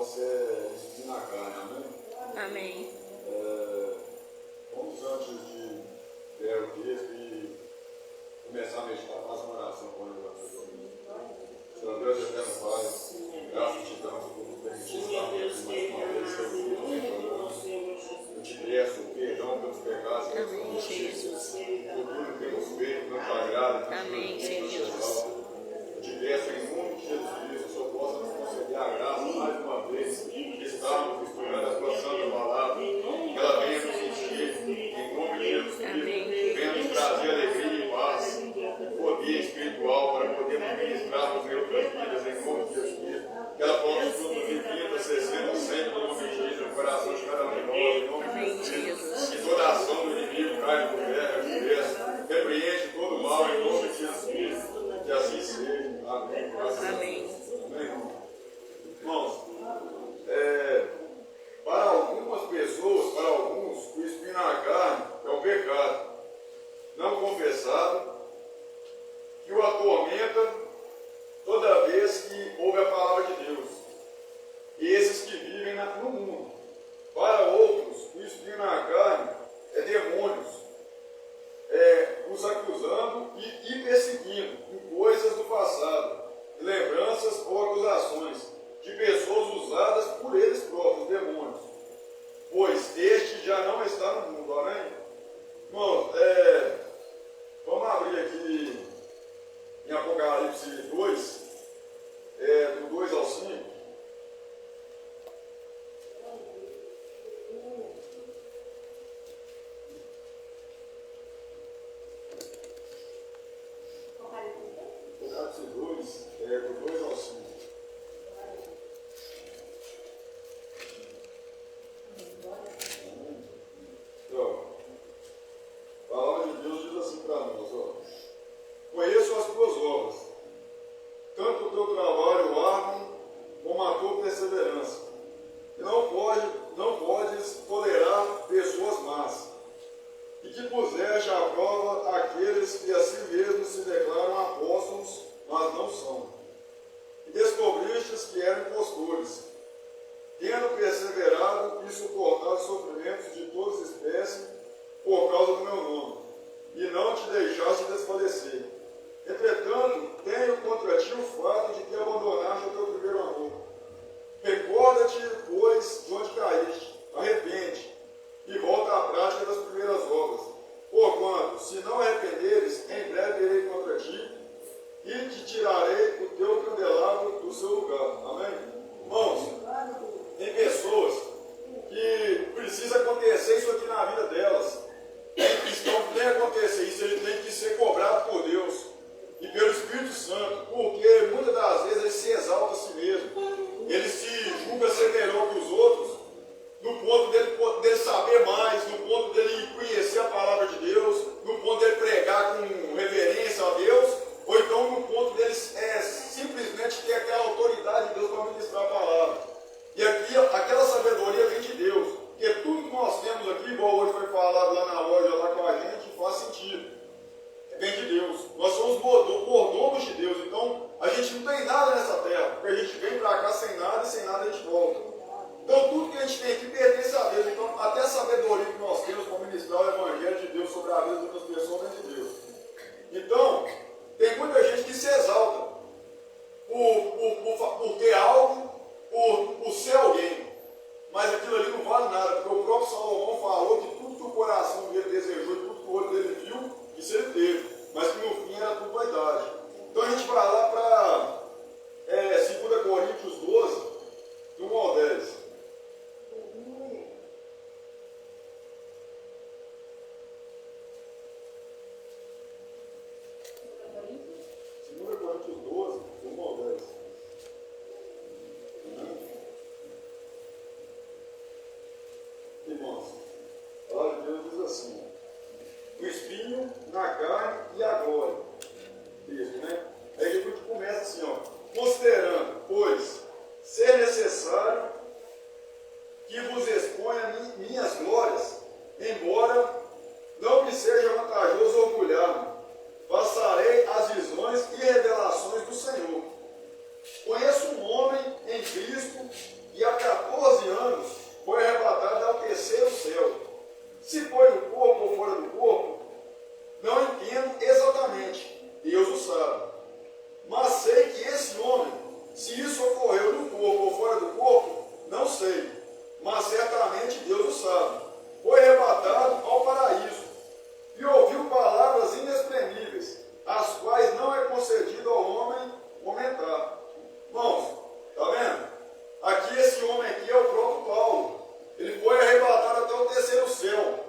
nosso é espinho na carne, amém? Amém. Vamos antes de ler o texto e começar a meditar, fazer uma oração com ele. Senhor Deus, eterno Pai, graças te damos por nos permitir estar aqui mais uma vez, Senhor Deus. Eu te peço perdão pelos pecados que nós cometemos, por tudo que temos feito, não te agrada, Amém, Jesus. eu te peço em nome de Jesus Cristo, o Senhor possa nos conceder a graça mais uma vez de estarmos estudando a tua santa palavra, que ela venha nos encher, em nome de Jesus Cristo, venha nos trazer alegria e paz, poder espiritual para podermos ministrarmos em outras vidas, em nome de Jesus Cristo, que ela possa produzir 30, 60, 100 no nome de Jesus, no coração de cada um de nós, em nome de Jesus, que toda a ação do inimigo caia por terra, te peço, repreende todo o mal em nome de Jesus Cristo, que assim seja. Amém. Amém. Amém. Irmãos, para algumas pessoas, para alguns, o espinho na carne é um pecado não confessado que o atormenta toda vez que ouve a palavra de Deus. E esses que vivem no mundo. Para outros, o espinho na carne é demônios, os acusando e perseguindo em coisas do passado, lembranças ou acusações de pessoas usadas por eles próprios, demônios, pois este já não está no mundo, amém? Irmãos, vamos abrir aqui em Apocalipse 2, do 2 ao 5. Apocalipse 2, do 2 ao 5. Então, a palavra de Deus diz assim para nós, ó. Conheço as tuas obras, tanto o teu trabalho árduo como a tua perseverança. E não podes tolerar pessoas más, e que puseste à prova aqueles que a si mesmos se declaram apóstolos, mas não são. E descobristes que eram impostores, tendo perseverado e suportado sofrimentos de todas as espécies por causa do meu nome, e não te deixaste desfalecer. Entretanto, tenho contra ti o fato de que abandonaste o teu primeiro amor. Recorda-te, pois, de onde caíste, arrepende, e volta à prática das primeiras obras. Porquanto, se não arrependeres, em breve irei contra ti, e te tirarei o teu candelabro do seu lugar. Amém? Irmãos, tem pessoas que precisa acontecer isso aqui na vida delas. Tem que acontecer isso, ele tem que ser cobrado por Deus e pelo Espírito Santo, porque muitas das vezes ele se exalta a si mesmo, ele se julga ser melhor que os outros, no ponto dele saber mais, no ponto dele conhecer a palavra de Deus, no ponto dele pregar com reverência a Deus, ou então no ponto dele simplesmente ter aquela autoridade de Deus para ministrar a palavra. E aqui, aquela sabedoria vem de Deus, porque tudo que nós temos aqui, igual hoje foi falado lá na loja, lá com a gente, faz sentido. Vem de Deus. Nós somos mordomos de Deus, então a gente não tem nada nessa terra, porque a gente vem para cá sem nada e sem nada a gente volta. Então tudo que a gente tem aqui pertence a Deus, então até a sabedoria que nós temos para ministrar o Evangelho de Deus sobre a vida de outras pessoas vem de Deus. Então, tem muita gente que se exalta por ter algo, por ser alguém, mas aquilo ali não vale nada, porque o próprio Salomão falou que tudo que o coração dele desejou e tudo que o olho dele viu, isso ele teve, mas que no fim era tudo vaidade. Então a gente vai lá para 2 Coríntios 12, do 1 ao 10. Irmãos, a palavra de Deus diz assim: o espinho na carne e a glória. sabe. Mas sei que esse homem, se isso ocorreu no corpo ou fora do corpo, não sei. Mas certamente Deus o sabe. Foi arrebatado ao paraíso e ouviu palavras inexprimíveis, as quais não é concedido ao homem comentar. Irmãos, está vendo? Aqui esse homem aqui é o próprio Paulo. Ele foi arrebatado até o terceiro céu.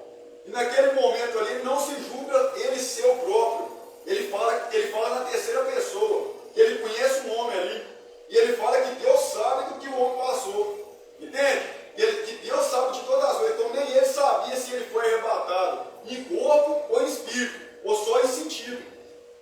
E naquele momento ali, ele não se julga ele ser o próprio. Ele fala na terceira pessoa. Ele conhece um homem ali. E ele fala que Deus sabe do que o homem passou. Entende? Que Deus sabe de todas as coisas. Então nem ele sabia se ele foi arrebatado em corpo ou em espírito, ou só em sentido.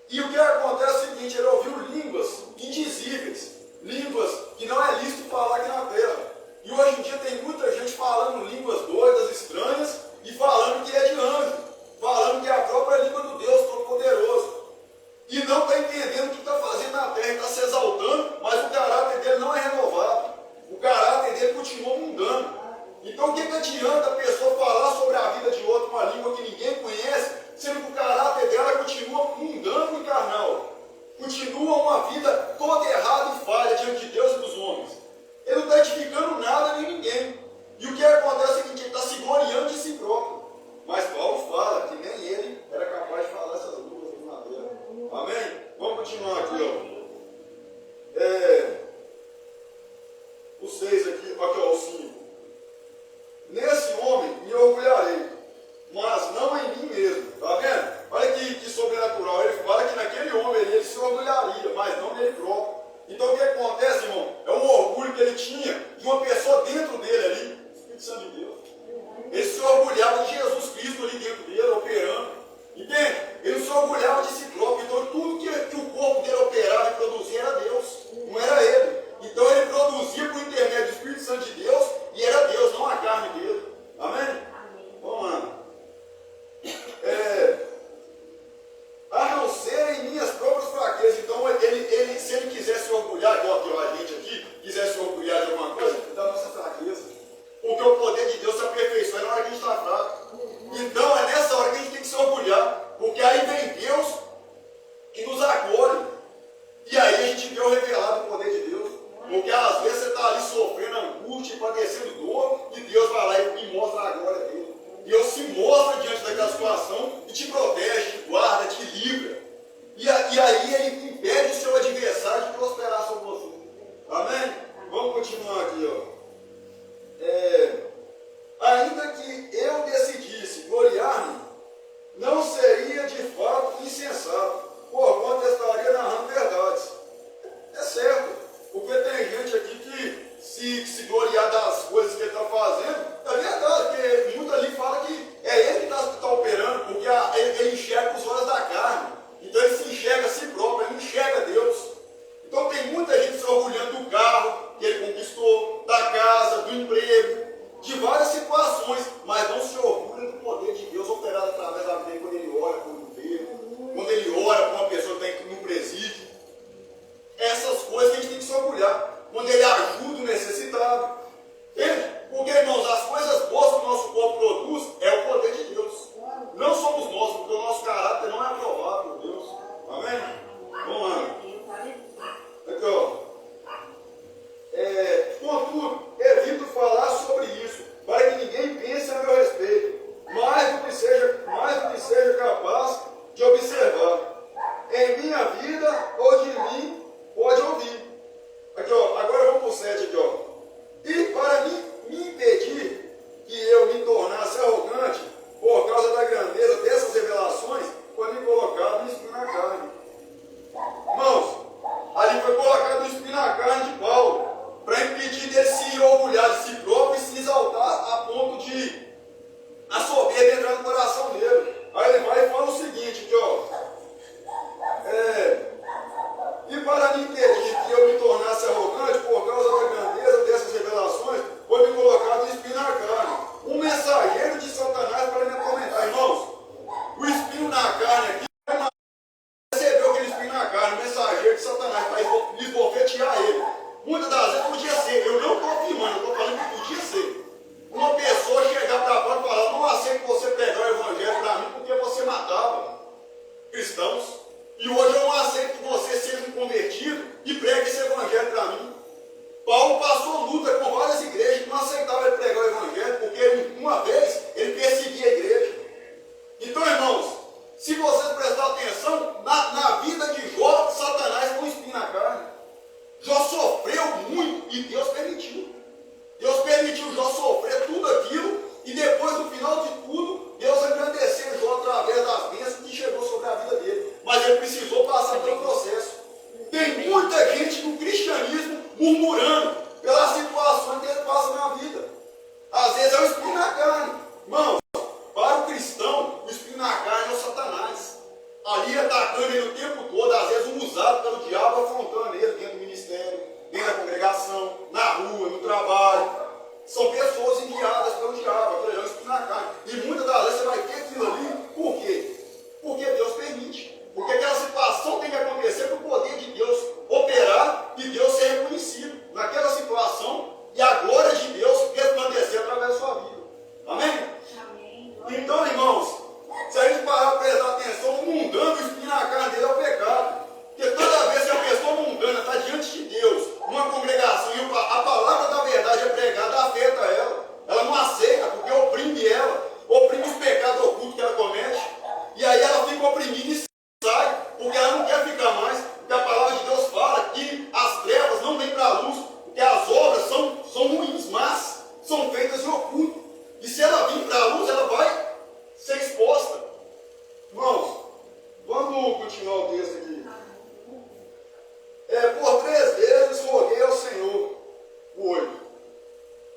E o que acontece é o seguinte: ele ouviu línguas indizíveis, línguas que não é lícito falar aqui na terra. E hoje em dia tem muita gente falando línguas doidas, estranhas, e falando que é de anjo, falando que é a própria língua do Deus Todo-Poderoso. E não está entendendo o que está fazendo na terra, está se exaltando, mas o caráter dele não é renovado. O caráter dele continua mundano. Então o que adianta a pessoa falar sobre a vida de outro, uma língua que ninguém conhece, sendo que o caráter dela continua mundano e carnal? Continua uma vida toda errada e falha diante de Deus e dos homens. Ele não está edificando nada nem ninguém. E o que acontece é o seguinte: ele está se gloriando de si próprio. Mas Paulo fala que nem ele era capaz de falar essas línguas aqui na terra. Amém? Vamos continuar aqui, ó. O 6 aqui, o 5. Nesse homem me orgulharei, mas não em mim mesmo. Está vendo? Olha que sobrenatural. Ele fala que naquele homem ele se orgulharia, mas não nele próprio. Então o que acontece, irmão? É um orgulho que ele tinha de uma pessoa dentro dele ali, o Espírito Santo de Deus. Ele se orgulhava de Jesus Cristo ali dentro dele, operando. Entende? Ele se orgulhava de si próprio. Então tudo que o corpo dele operava e produzia era Deus, não era ele. Então ele produzia por intermédio do Espírito Santo de Deus e era Deus, não a carne dele. Amém? Vamos lá. A não ser em minhas próprias fraquezas. Então se ele quisesse se orgulhar, igual a gente aqui, quisesse se orgulhar de alguma coisa, da nossa fraqueza. Porque o poder de Deus se aperfeiçoa na hora que a gente está fraco. Então é nessa hora que a gente tem que se orgulhar. Porque aí vem Deus que nos acolhe. E aí a gente vê o revelado o poder de Deus. Porque às vezes você está ali sofrendo angústia, padecendo dor, e Deus vai lá e mostra a glória dele. Deus se mostra diante daquela situação e te protege, te guarda, te livra. E aí ele impede o seu adversário de prosperar sobre você. Amém? Vamos continuar aqui, ó. Ainda que eu decidisse gloriar-me, não seria de fato insensato, porquanto estaria narrando verdades. É certo, porque tem gente aqui que se gloriar das coisas que ele está fazendo, é verdade, porque muito ali fala que é ele que está operando, porque ele enxerga os olhos da carne. Então ele se enxerga a si próprio, ele enxerga Deus. Então tem muita gente se orgulhando do carro que ele conquistou, da casa, do emprego, de várias situações, mas não se orgulha do poder de Deus operado através da vida quando ele ora por um enfermo, quando ele ora por uma pessoa que está no presídio. Essas coisas que a gente tem que se orgulhar. Quando ele ajuda o necessitado. Entende? Porque, irmãos, as coisas boas que o nosso corpo produz é o poder de Deus. Não somos nós, porque o nosso caráter não é aprovado por Deus. Amém? Vamos lá. Aqui, ó. Contudo, evito falar sobre isso, para que ninguém pense a meu respeito, mais do que seja capaz de observar. Em minha vida ou de mim, pode ouvir. Aqui, ó, agora vamos para o 7 aqui, ó. E para me impedir que eu me tornasse arrogante por causa da grandeza dessas revelações, foi me colocado um espinho na carne. Irmãos, ali foi colocado um espinho na carne de Paulo, para impedir dele se orgulhar de si próprio e se exaltar a ponto de a soberba entrar no coração dele. Aí ele vai e fala o seguinte, aqui, ó. E para me impedir que eu me tornasse arrogante por causa da grandeza dessas revelações, foi me colocado um espinho na carne, um mensageiro de Satanás para me atormentar. Irmãos, o espinho na carne aqui, recebeu aquele espinho na carne, um mensageiro de Satanás para esbofetear ele. Muitas das vezes podia ser, eu não estou afirmando, eu estou falando que podia ser. Uma pessoa chegar para fora e falar: não aceito você pregar o evangelho para mim porque você matava cristãos. E hoje eu não aceito que Paulo passou luta com várias igrejas que não aceitavam ele pregar o evangelho, porque uma vez ele perseguia a igreja. Então, irmãos, se vocês prestarem atenção, na vida de Jó, Satanás foi um espinho na carne. Jó sofreu muito e Deus permitiu. Deus permitiu Jó sofrer tudo aquilo e depois, no final de tudo, Deus engrandeceu Jó através das bênçãos que chegou sobre a vida dele. Mas ele precisou passar pelo processo. Tem muita gente no cristianismo murmurando pelas situações que ele passa na vida. Às vezes é o espinho na carne. Irmãos, para o cristão, o espinho na carne é o Satanás. Ali atacando ele o tempo todo, às vezes usado pelo diabo, afrontando ele dentro do ministério, dentro da congregação, na rua, no trabalho. São pessoas enviadas pelo diabo, aquele é o espinho na carne. E muitas das vezes você vai ter aquilo ali, por quê? Porque Deus permite. Porque aquela situação tem que acontecer para o poder de Deus operar e Deus ser reconhecido naquela situação e a glória de Deus resplandecer através da sua vida. Amém? Amém. Então, irmãos, se a gente parar para prestar atenção, o mundano, o espinho na carne dele é o pecado. Porque toda vez que a pessoa mundana está diante de Deus, numa congregação, e a palavra da verdade é pregada, afeta ela. Ela não aceita, porque oprime ela, oprime os pecados ocultos que ela comete, e aí ela fica oprimida e sai, porque ela não quer ficar mais, porque a palavra de Deus fala que as trevas não vêm para a luz, porque as obras são ruins, mas são feitas em oculto. E se ela vir para a luz, ela vai ser exposta. Irmãos, vamos continuar o texto aqui. Por 3 vezes roguei ao Senhor, o 8,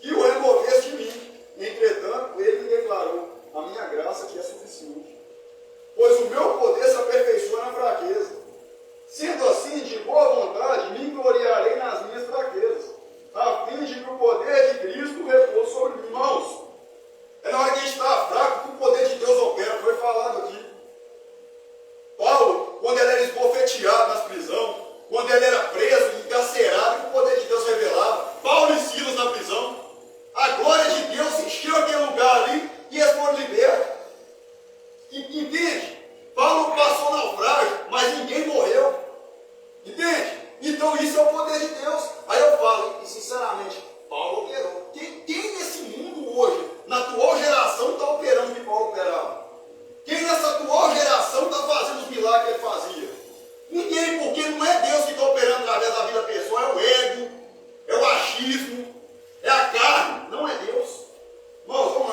que o removesse de mim. Entretanto, ele me declarou: a minha graça te é suficiente, pois o meu poder se aperfeiçoa na fraqueza. Sendo assim, de boa vontade, me gloriarei nas minhas fraquezas, a fim de que o poder de Cristo repouse sobre mim. Irmãos, é na hora que a gente está fraco que o poder de Deus opera. Foi falado aqui. Paulo, quando ele era esbofeteado nas prisões, quando ele era preso, encarcerado, que o poder de Deus revelava. Paulo e Silas na prisão. A glória de Deus encheu aquele lugar ali e eles foram libertos. Entende? Paulo passou naufrágio, mas ninguém morreu. Entende? Então isso é o poder de Deus. Aí eu falo, e sinceramente, Paulo operou. Quem nesse mundo hoje, na atual geração, está operando o que Paulo operava? Quem nessa atual geração está fazendo os milagres que ele fazia? Ninguém, porque não é Deus que está operando através da vida pessoal, é o ego, é o achismo, é a carne, não é Deus. Irmãos, vamos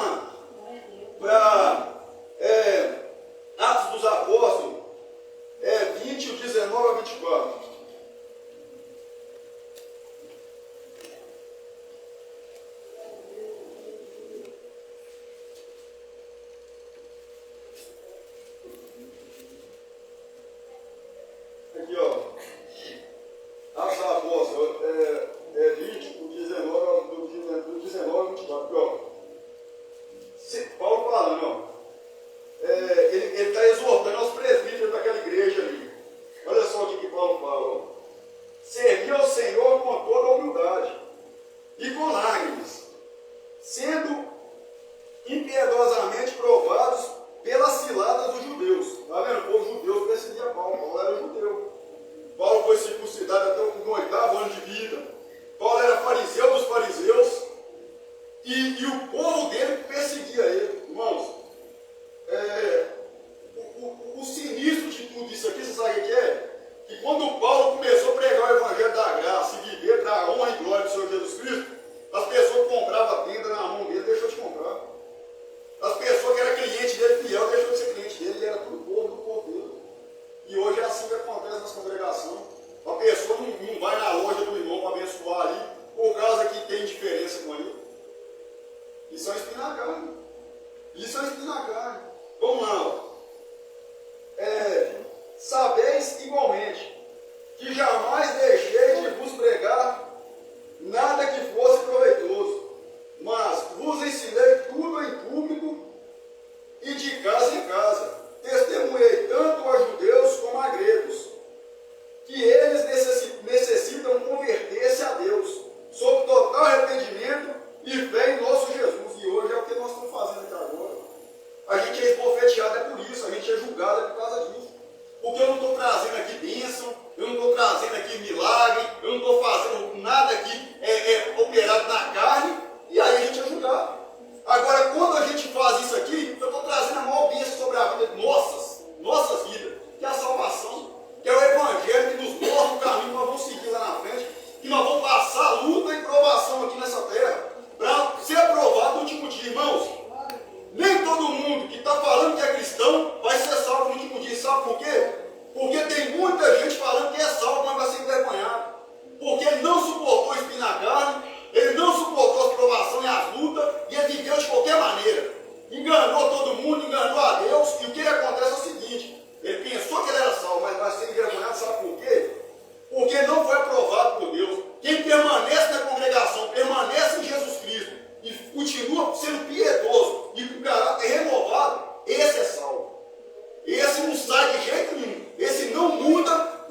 lá. Atos dos Apóstolos, 20, 19 a 24. Aqui, ó. Atos dos Apóstolos, 20, do 19 a 24. Aqui, ó. Paulo falando, ó. Ele está exortando aos presbíteros daquela igreja ali. Olha só o que Paulo fala. Ó. Servir ao Senhor com toda a humildade e com lágrimas, sendo impiedosamente provados pelas ciladas dos judeus. Está vendo? O povo judeu perseguia Paulo. Paulo era judeu. Paulo foi circuncidado até o 8º ano de vida. Paulo era fariseu dos fariseus. E o povo dele perseguia ele. Irmãos, o sinistro de tudo isso aqui, você sabe o que é? Que quando Paulo começou a pregar o evangelho da graça e viver para a honra e glória do Senhor Jesus Cristo, as pessoas compravam a tenda na mão dele, deixou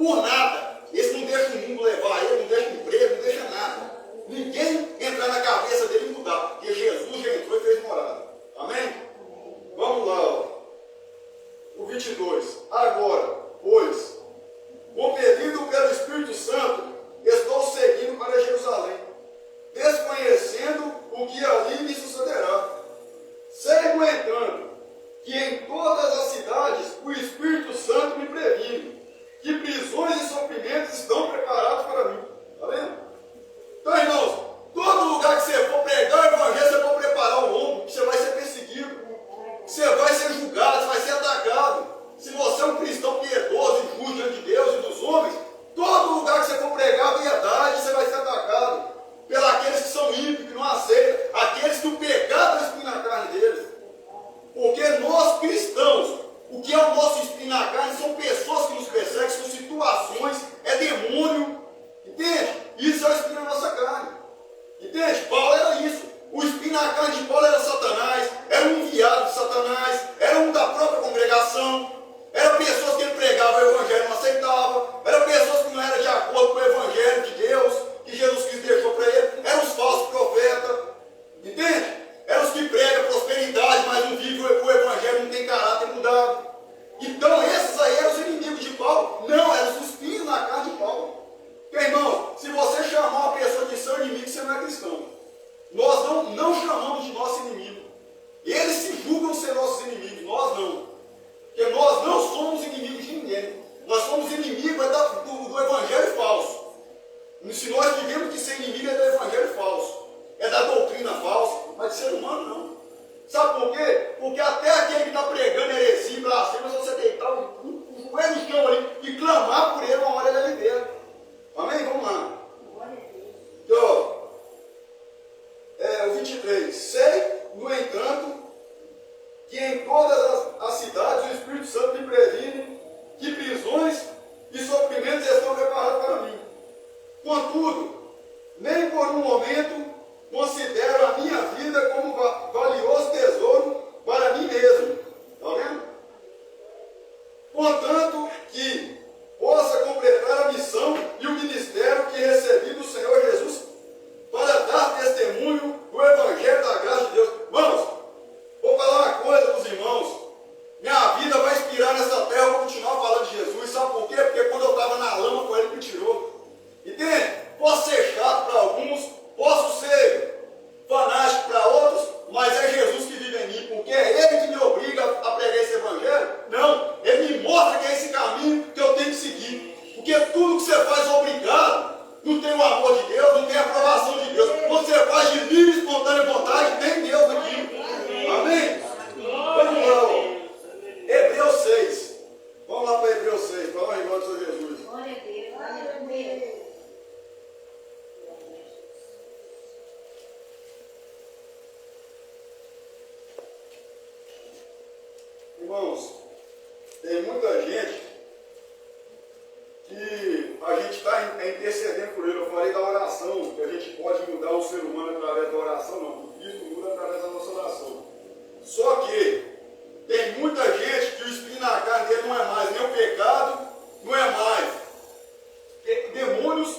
por nada. Esse não deixa o mundo levar ele, não deixa emprego, não deixa nada. Ninguém entrar na cabeça dele e mudar, porque Jesus já entrou e fez morada. Amém? Vamos lá, ó. O 22. Agora, pois, compelido pelo Espírito Santo, estou seguindo para Jerusalém, desconhecendo o que ali me sucederá. Sei, no entanto, que em todas as cidades o Espírito Santo me previne, que prisões e sofrimentos estão preparados para mim. Está vendo? Então, irmãos, todo lugar que você for pregar o evangelho, você for preparar o ombro, você vai ser perseguido, você vai ser julgado, você vai ser atacado. Se você é um cristão piedoso e justo diante de Deus e dos homens, todo lugar que você for pregar a verdade, você vai ser atacado pelos aqueles que são ímpios, que não aceitam, aqueles que o pecado está espinho na carne deles. Porque nós cristãos, o que é o nosso espinho na carne são pessoas que nos perseguem, são situações, é demônio, entende? Isso é o espinho na nossa carne. Entende? Paulo era isso. O espinho na carne de Paulo era Satanás, era um enviado de Satanás, era um da própria congregação, eram pessoas que ele pregava o evangelho e não aceitava, eram pessoas que não eram de acordo com o evangelho de Deus, que Jesus Cristo deixou para ele, eram os falsos profetas, entende? Eram os que pregam prosperidade, mas não vivem o evangelho, não tem caráter mudado. Então esses aí eram os inimigos de Paulo? Não, eram os espinhos na carne de Paulo. Porque, irmão, se você chamar uma pessoa de seu inimigo, você não é cristão. Nós não chamamos de nosso inimigo. Eles se julgam ser nossos inimigos, nós não. Porque nós não somos inimigos de ninguém. Nós somos inimigos do evangelho falso. Se nós tivemos que ser inimigo é do evangelho falso. É da doutrina falsa, mas de ser humano não. Sabe por quê? Porque até aquele que está pregando heresia, blasfêmia, se você deitar o joelho no chão ali e clamar por ele, uma hora ele é liberto. Amém? Vamos lá. Então, o 23. Sei, no entanto, que em todas as cidades o Espírito Santo me previne que prisões e sofrimentos estão preparados para mim. Contudo, nem por um momento considero a minha vida como valioso tesouro para mim mesmo. Está vendo? Contanto que possa completar a missão e o ministério que recebi do Senhor Jesus para dar testemunho do Evangelho da graça de Deus. Irmãos, vou falar uma coisa para os irmãos. Minha vida vai inspirar nessa terra, eu vou continuar falando de Jesus. Sabe por quê? Porque quando eu estava na lama, foi ele que me tirou. Entende? Posso ser chato para alguns, posso ser fanático para outros, mas é Jesus que vive em mim, porque é Ele que me obriga a pregar esse Evangelho. Não, Ele me mostra que é esse caminho que eu tenho que seguir. Porque tudo que você faz obrigado, não tem o amor de Deus, não tem a aprovação de Deus. Quando você faz de livre e espontânea vontade, tem Deus aqui. Amém? Vamos lá, ó. Hebreus 6. Vamos lá para Hebreus 6, para honrar em nome do Senhor Jesus. Glória a Deus, glória a Deus. Irmãos, tem muita gente que a gente está intercedendo por ele. Eu falei da oração, que a gente pode mudar o ser humano através da oração, não. O Cristo muda através da nossa oração. Só que tem muita gente que o espinho na carne dele não é mais nem o pecado, não é mais demônios,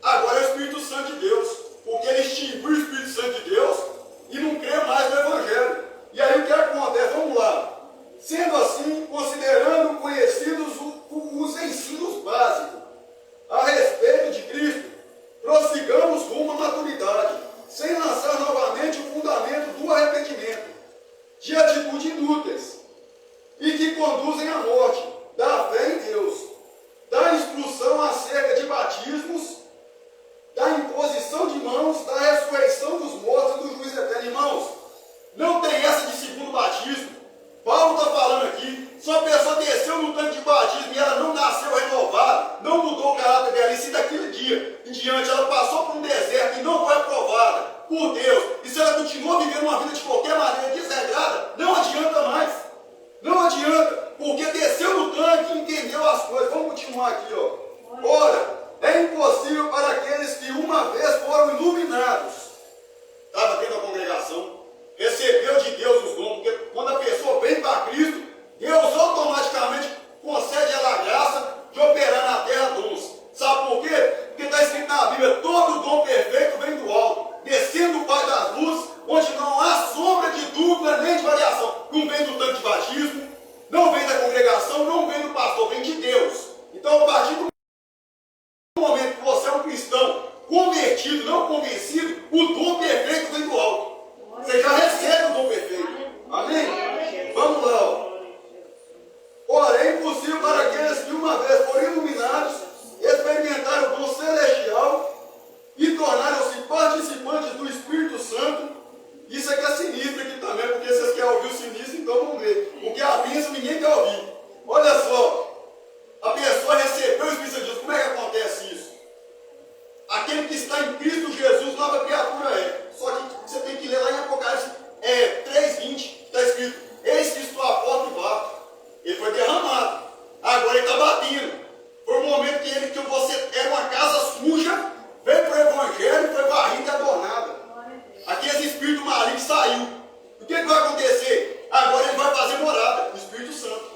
agora é o Espírito Santo de Deus. Porque ele extinguiu o Espírito Santo de Deus e não crê mais no Evangelho. E aí o que acontece? Vamos lá. Sendo assim, considerando conhecidos os ensinos básicos a respeito de Cristo, prossigamos rumo à maturidade, sem lançar novamente o fundamento do arrependimento, de atitudes inúteis e que conduzem à morte, da fé em Deus, da instrução acerca de batismos, da imposição de mãos, da ressurreição dos mortos e do juízo eterno. Irmãos, não tem essa de segundo batismo. Paulo está falando aqui, se uma pessoa desceu no tanque de batismo e ela não nasceu renovada, não mudou o caráter dela, e se daquele dia em diante ela passou por um deserto e não foi aprovada por Deus, e se ela continua vivendo uma vida de qualquer maneira desregrada, não adianta mais. Não adianta, porque desceu no tanque e entendeu as coisas. Vamos continuar aqui, ó. Ora, é impossível para aqueles que uma vez foram iluminados. Estava tendo a congregação, recebeu de Deus os dons, porque quando a pessoa vem para Cristo, Deus automaticamente concede ela a graça de operar na terra convertido, não convencido, o dom perfeito vem do alto. Você já recebe o dom perfeito. Amém? Vamos lá. Ó. Ora, é impossível para aqueles que uma vez foram iluminados, experimentaram o dom celestial e tornaram-se participantes do Espírito Santo. Isso é que é sinistro aqui também, porque vocês querem ouvir o sinistro, então vamos ver. Porque a bênção ninguém quer ouvir. Olha só, a pessoa recebeu o Espírito Santo de Deus. Como é que acontece isso? Aquele que está em Cristo Jesus, nova criatura é. Só que você tem que ler lá em Apocalipse 3:20, está escrito: eis que estou à porta e bato. Ele foi derramado. Agora ele está batendo. Foi um momento que você era uma casa suja, veio para o Evangelho, foi varrida e adornada. Aquele espírito maligno saiu. O que vai acontecer? Agora ele vai fazer morada, o Espírito Santo.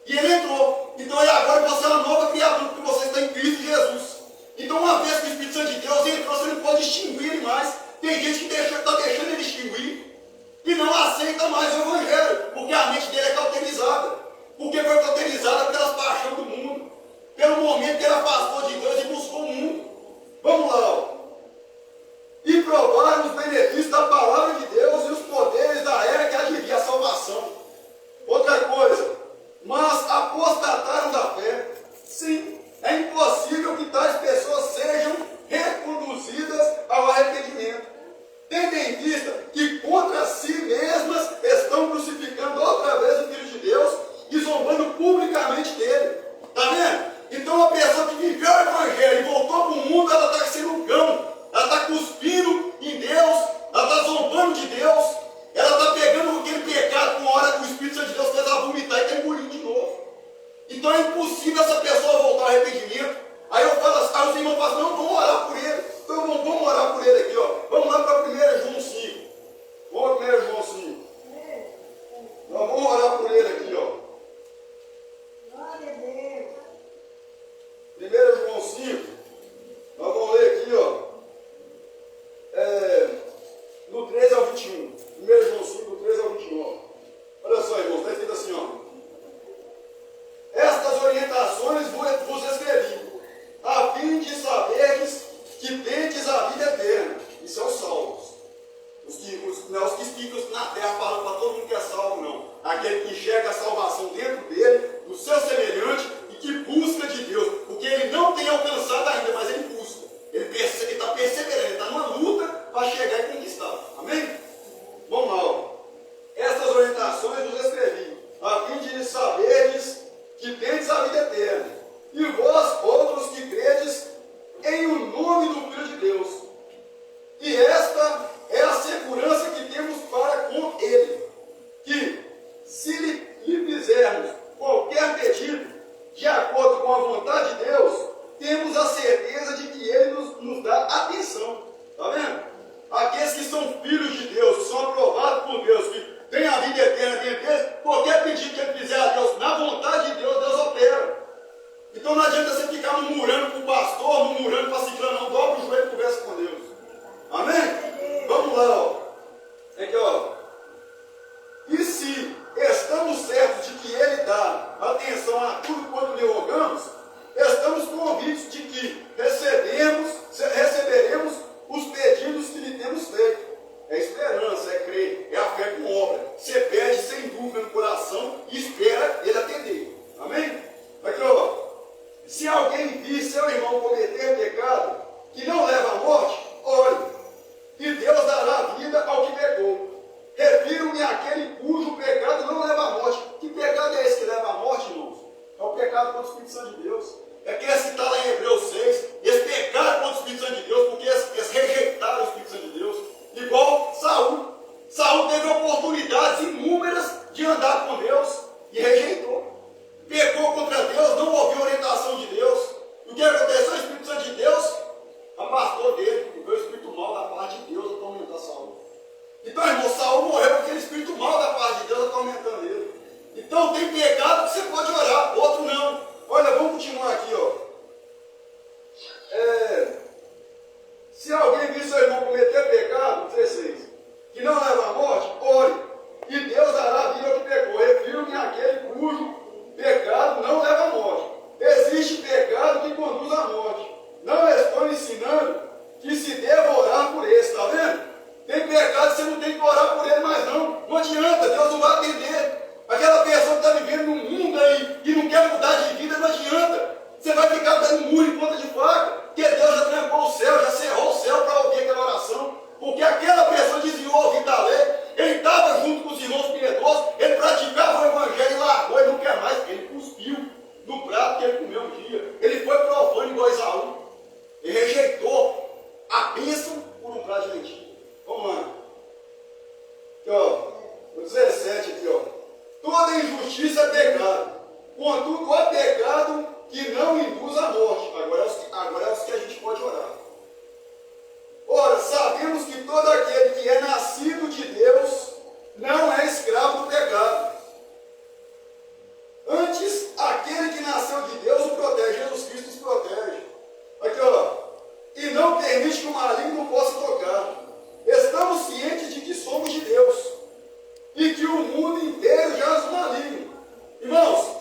E ele entrou. Então agora você é uma nova criatura, porque você está em Cristo Jesus. Então uma vez que o Espírito Santo de Deus entrou, você não pode distinguir ele mais. Tem gente que está deixando ele distinguir e não aceita mais o Evangelho, porque a mente dele é cauterizada. Porque foi cauterizada pelas paixões do mundo, pelo momento que ele afastou de Deus e buscou o mundo. Vamos lá. Ó. E provaram os benefícios da palavra de Deus e os poderes da era que advia a salvação. Outra coisa, mas apostataram da fé. Sim, é impossível que tais pessoas sejam reconduzidas ao arrependimento, tendo em vista que contra si mesmas estão crucificando outra vez o Filho de Deus e zombando publicamente dele. Está vendo? Então a pessoa que viveu o Evangelho e voltou para o mundo, ela está sendo um cão, ela está cuspindo em Deus, ela está zombando de Deus, ela está pegando aquele pecado com a hora que o Espírito Santo de Deus fez ela vomitar e está engolindo de novo. Então é impossível essa pessoa voltar ao arrependimento. Aí eu falo assim, aí os irmãos falam, não, vamos orar por ele. Então vamos orar por ele aqui, ó. Vamos lá para 1 João 5. Vamos para 1 João 5. Nós vamos orar por ele aqui, ó. 1 João 5, nós vamos ler aqui, ó, do 13 ao 21. 1 João 5, do 13 ao 21. Ó. Olha só, irmãos, está escrito assim, ó. Estas orientações vos escrevi, a fim de saberdes que tendes a vida eterna. Isso é os salvos. Não é os que ficam na terra falando para todo mundo que é salvo, não. Aquele que enxerga a salvação dentro dele, do seu semelhante, e que busca de Deus. Porque ele não tem alcançado ainda, mas ele busca. Ele está perseverando, ele está numa luta para chegar e conquistar. Amém? Vamos lá. Ó. Estas orientações vos escrevi, a fim de saberdes que tendes a vida eterna. E vós, outros que credes em o nome do Filho de Deus. E esta é a segurança que temos para com ele, que se lhe fizermos qualquer pedido de acordo com a vontade de Deus, temos a certeza de que ele nos dá atenção. Está vendo? Aqueles que são filhos de Deus, que são aprovados por Deus, que têm a vida eterna dentro deles, qualquer pedido que ele fizer a Deus, na vontade de Deus, Deus opera. Então não adianta você ficar murmurando para o pastor, murmurando para ciclano, não. Dobra o joelho e conversa com Deus. Amém? Vamos lá, ó. Aqui, ó. E se estamos certos de que ele dá atenção a tudo quanto lhe rogamos, estamos convictos de que receberemos os pedidos que lhe temos feito. É esperança, é crer, é a fé com obra. Você pede sem dúvida no coração e espera ele atender. Amém? Aqui, ó. Se alguém vir seu irmão cometer pecado que não leva à morte, ore, e Deus dará vida ao que pecou. Refiro-me àquele cujo pecado não leva à morte. Que pecado é esse que leva à morte, irmãos? É o pecado contra o Espírito Santo de Deus. É que esse que está lá em Hebreus 6, eles pecaram contra o Espírito Santo de Deus, porque eles rejeitaram o Espírito Santo de Deus. Igual Saul. Saul teve oportunidades inúmeras de andar com Deus e rejeitou. Pecou contra Deus, não ouviu a orientação de Deus. E o que aconteceu? O Espírito Santo de Deus afastou dele, e veio o Espírito mal da parte de Deus atormentar Saul. Então, irmão, Saul morreu porque aquele Espírito mal da parte de Deus atormentando ele. Então, tem pecado que você pode orar, outro não. Olha, vamos continuar aqui, ó. Se alguém vir seu irmão cometer pecado, 16, que não leva à morte, ore, e Deus dará vida ao que pecou. Refiro-me àquele cujo pecado não leva à morte. Existe pecado que conduz à morte. Não estou ensinando não permite que o maligno possa tocar. Estamos cientes de que somos de Deus e que o mundo inteiro jaz no maligno. Irmãos,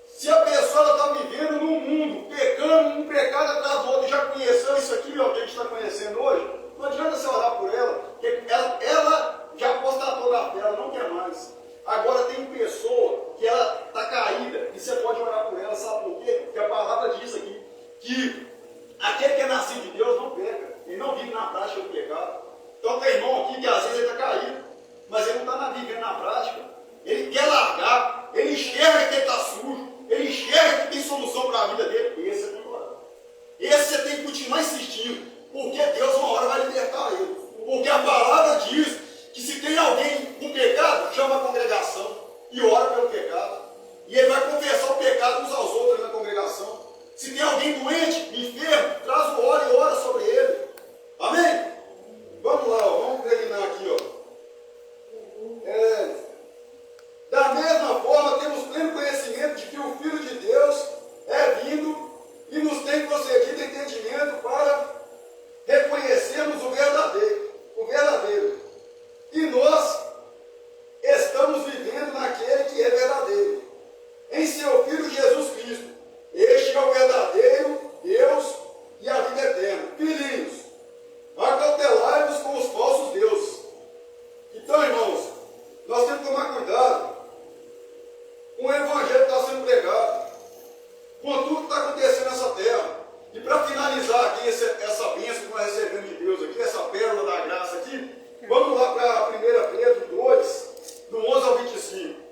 se a pessoa está vivendo num mundo, pecando, um pecado atrás do outro, já conheceu isso aqui, ó, que a gente está conhecendo hoje, não adianta você orar por ela, porque ela já apostatou na fé, ela não quer mais. Agora tem pessoa que ela está caída, e você pode orar por ela, sabe por quê? Porque a palavra diz aqui, que aquele que é nascido de Deus não peca, ele não vive na prática do pecado. Então tem irmão aqui que às vezes ele está caído, mas ele não está vivendo na prática. Ele quer largar, ele enxerga que ele está sujo, ele enxerga que tem solução para a vida dele. Esse você tem que orar. Esse você tem que continuar insistindo, porque Deus uma hora vai libertar ele. Porque a palavra diz que se tem alguém com pecado, chama a congregação e ora pelo pecado. E ele vai confessar o pecado uns aos outros na congregação. Se tem alguém doente, enfermo, traz o óleo e ora sobre ele. Amém? Vamos lá, ó, vamos terminar aqui, ó. Da mesma forma, temos pleno conhecimento de que o Filho de Deus é vindo e nos tem concedido entendimento para reconhecermos o verdadeiro. E nós estamos vivendo naquele que é verdadeiro, em seu Filho Jesus Cristo. Este é o verdadeiro Deus e a vida eterna. Filhinhos, acautelai-vos com os falsos deuses. Então, irmãos, nós temos que tomar cuidado com o evangelho que está sendo pregado, com tudo que está acontecendo nessa terra. E para finalizar aqui essa bênção que nós recebemos de Deus aqui, essa pérola da graça aqui, vamos lá para 1 Pedro 2, do 11 ao 25.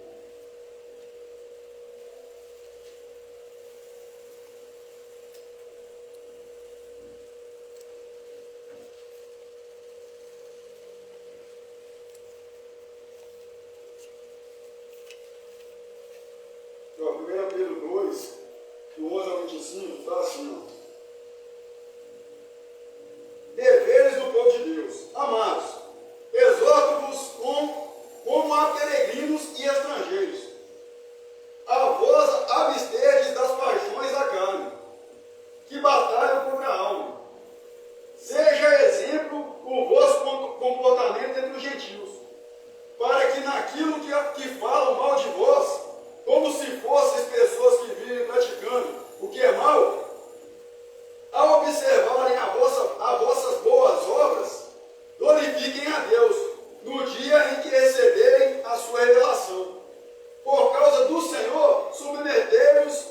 Então, 1 Pedro 2, do 11 ao 25, está assim, ó. Deveres do povo de Deus. Amados, exorto-vos como a peregrinos e estrangeiros, a vós absterdes das paixões da carne, que batalham contra a alma. Seja exemplo o vosso comportamento entre os gentios, para que naquilo que falam mal de vós, como se fosseis pessoas que vivem praticando o que é mal, ao observarem as vossas boas obras, glorifiquem a Deus no dia em que receberem a sua revelação. Por causa do Senhor, submetei-vos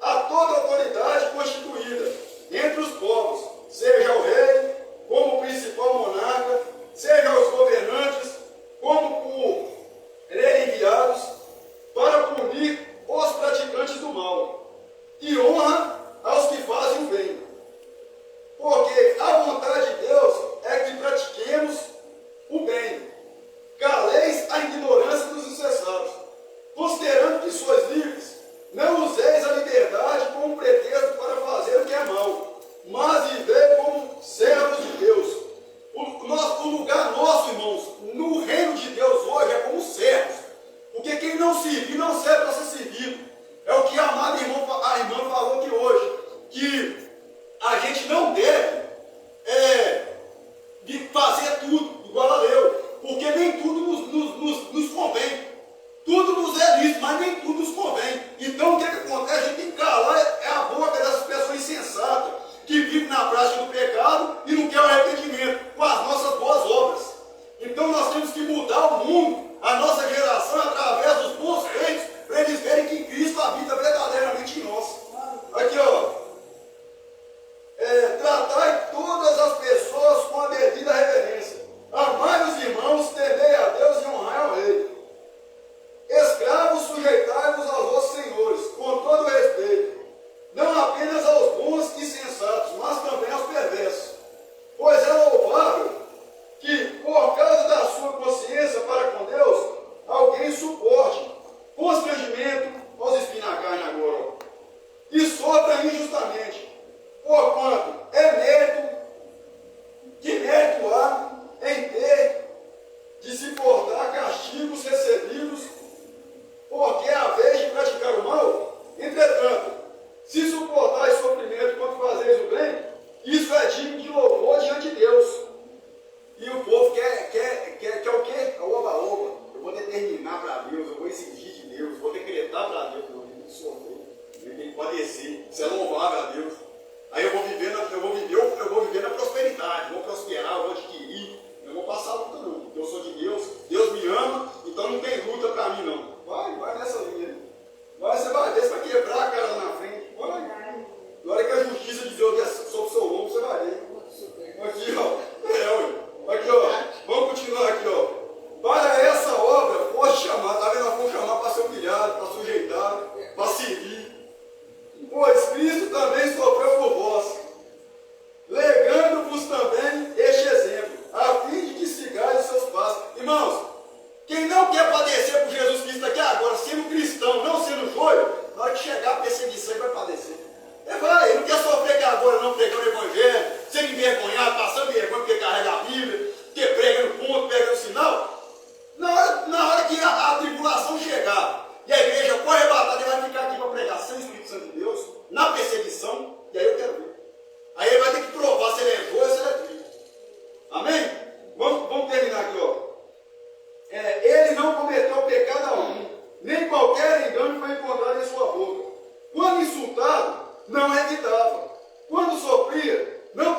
a toda autoridade constituída entre os povos, seja o rei como principal monarca, seja os governantes como por ele enviados, para punir os praticantes do mal, e honra aos que fazem o bem. Porque a vontade de Deus é que pratiquemos o bem. Caleis a ignorância dos insensatos, considerando que sois livres, não useis a liberdade como pretexto para fazer o que é mal, mas vivei como servos de Deus. O lugar nosso, irmãos, no reino de Deus hoje é como servos. Porque quem não servir não serve para ser servido. É o que a amada irmã falou aqui hoje, que a gente não deve fazer tudo igual a leu, porque nem tudo nos convém. Tudo nos é lícito, mas nem tudo nos convém. Então o que acontece? A gente tem que calar a boca dessas pessoas insensatas que vivem na prática do pecado e não querem o arrependimento com as nossas boas obras. Então nós temos que mudar o mundo, a nossa geração, através dos bons feitos, para eles verem que Cristo habita verdadeiramente em nós. Aqui, ó. Tratai todas as pessoas com a devida reverência. Amai os irmãos, temei a Deus e honrai ao rei. Escravos, sujeitai-vos aos vossos senhores, com todo respeito, não apenas aos bons e sensatos, mas também aos perversos. Pois é louvável que, por causa da sua consciência para com Deus, alguém suporte constrangimento, vamos espinhar na carne agora, ó, e sofra injustamente, porquanto que mérito há em ter de se portar castigos recebidos, porque é a vez de praticar o mal. Entretanto, se suportais sofrimento quando fazeis o bem, isso é digno de louvor.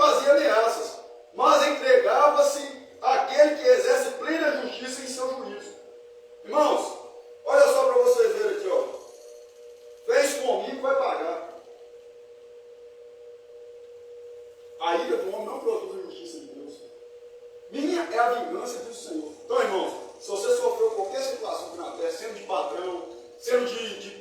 fazia ameaças, mas entregava-se àquele que exerce plena justiça em seu juízo. Irmãos, olha só para vocês verem aqui, ó. Fez comigo, vai pagar. A ira do homem não produz a justiça de Deus. Minha é a vingança do Senhor. Então, irmãos, se você sofreu qualquer situação aqui na terra, sendo de patrão, sendo de